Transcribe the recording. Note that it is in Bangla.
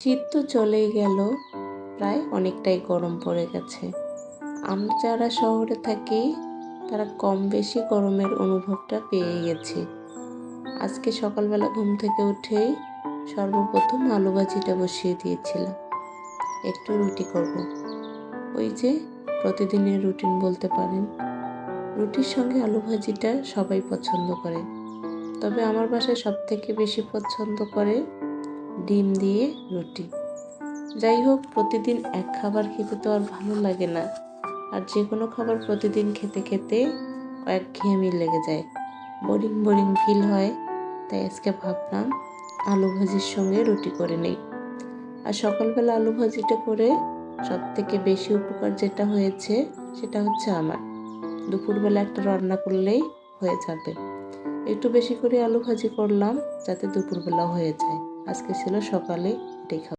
শীত তো চলেই গেল, প্রায় অনেকটাই গরম পড়ে গেছে। আমরা যারা শহরে থাকি তারা কম বেশি গরমের অনুভবটা পেয়ে গেছি। আজকে সকালবেলা ঘুম থেকে উঠেই সর্বপ্রথম আলু ভাজিটা বসিয়ে দিয়েছিলাম। একটু রুটি করব। ওই যে প্রতিদিনের রুটিন বলতে পারেন। রুটির সঙ্গে আলু ভাজিটা সবাই পছন্দ করে, তবে আমার বাসায় সবথেকে বেশি পছন্দ করে ডিম দিয়ে রুটি। যাই হোক, প্রতিদিন এক খাবার খেতে তো আর ভালো লাগে না, আর যে কোনো খাবার প্রতিদিন খেতে খেতে একঘেয়েমি লেগে যায়, বোরিং বোরিং ফিল হয়। তাই আজকে ভাবলাম আলু ভাজির সঙ্গে রুটি করে নেই। আর সকালবেলা আলু ভাজিটা করে সবথেকে বেশি উপকার যেটা হয়েছে সেটা হচ্ছে আমার দুপুরবেলা একটা রান্না করলেই হয়ে যাবে। একটু বেশি করে আলু ভাজি করলাম যাতে দুপুরবেলা হয়ে যায়। আজকে ছিল সকালে এটাই খাবার।